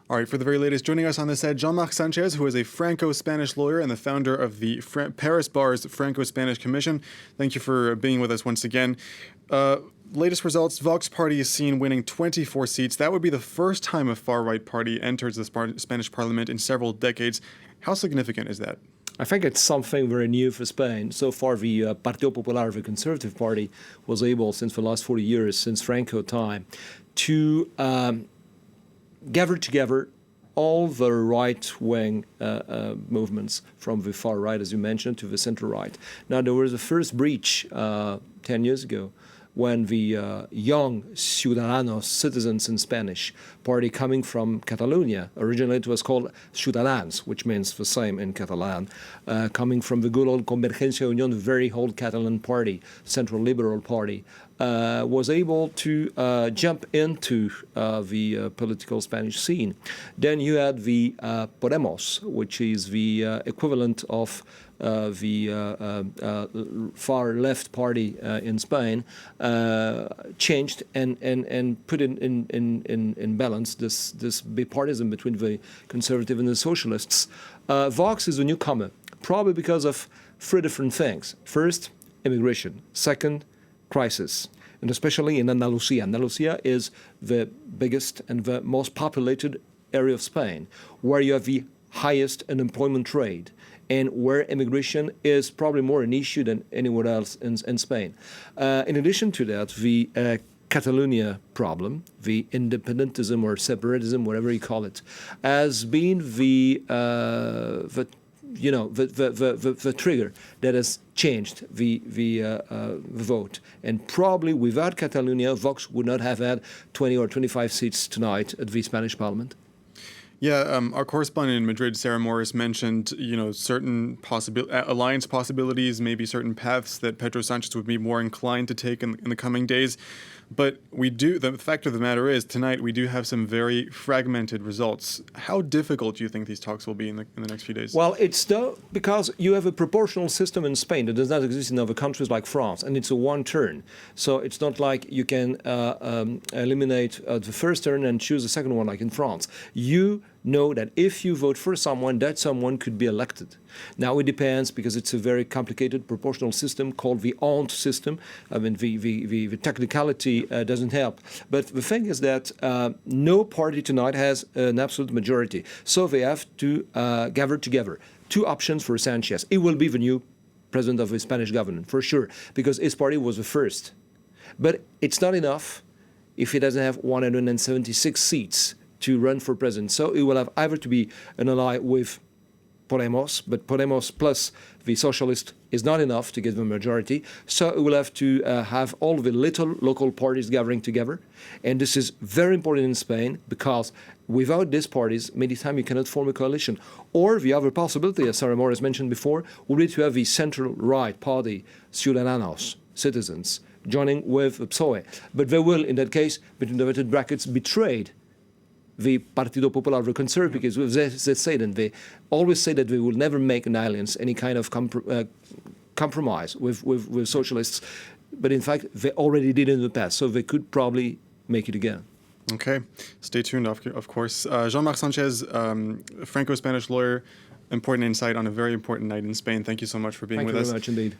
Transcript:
All right, for the very latest, joining us on this set, Jean-Marc Sanchez, who is a Franco-Spanish lawyer and the founder of the Paris Bar's Franco-Spanish Commission. Thank you for being with us once again. Latest results, Vox Party is seen winning 24 seats. That would be the first time a far-right party enters the Spanish parliament in several decades. How significant is that? I think it's something very new for Spain. So far, the Partido Popular, the Conservative Party, was able, since the last 40 years, since Franco time, to gather together all the right-wing movements, from the far right, as you mentioned, to the center-right. Now, there was a first breach 10 years ago when the young Ciudadanos, citizens in Spanish, party coming from Catalonia, originally it was called Ciutadans, which means the same in Catalan, coming from the good old Convergencia Unión, the very old Catalan party, Central Liberal Party, was able to jump into the political Spanish scene. Then you had the Podemos, which is the equivalent of the far left party in Spain, changed and put in balance this bipartisan between the conservative and the socialists. Vox is a newcomer, probably because of three different things. First, immigration. Second, crisis, and especially in Andalusia. Andalusia is the biggest and the most populated area of Spain, where you have the highest unemployment rate, and where immigration is probably more an issue than anywhere else in Spain. In addition to that, the Catalonia problem, the independentism or separatism, whatever you call it, has been the trigger that has changed the vote. And probably without Catalonia, Vox would not have had 20 or 25 seats tonight at the Spanish Parliament. Yeah, our correspondent in Madrid, Sarah Morris, mentioned, certain alliance possibilities, maybe certain paths that Pedro Sanchez would be more inclined to take in the coming days. But the fact of the matter is, tonight we do have some very fragmented results. How difficult do you think these talks will be in the next few days? Well, it's because you have a proportional system in Spain that does not exist in other countries like France, and it's a one turn. So it's not like you can eliminate the first turn and choose the second one like in France. You know that if you vote for someone, that someone could be elected. Now it depends, because it's a very complicated proportional system called the Ant system. I mean, the technicality doesn't help. But the thing is that no party tonight has an absolute majority. So they have to gather together. Two options for Sanchez. He will be the new president of the Spanish government, for sure, because his party was the first. But it's not enough if he doesn't have 176 seats to run for president. So he will have either to be an ally with Podemos, but Podemos plus the socialist is not enough to get the majority. So he will have to have all the little local parties gathering together. And this is very important in Spain, because without these parties, many times you cannot form a coalition. Or the other possibility, as Sarah Morris mentioned before, would be to have the central-right party, Ciudadanos, citizens, joining with PSOE. But they will, in that case, between inverted brackets, betrayed the Partido Popular, the conservative, because they say that they always say that they will never make an alliance, any kind of compromise with socialists. But in fact, they already did in the past, so they could probably make it again. Okay. Stay tuned, of course. Jean-Marc Sanchez, Franco-Spanish lawyer, important insight on a very important night in Spain. Thank you so much for being with us. Thank you very much indeed.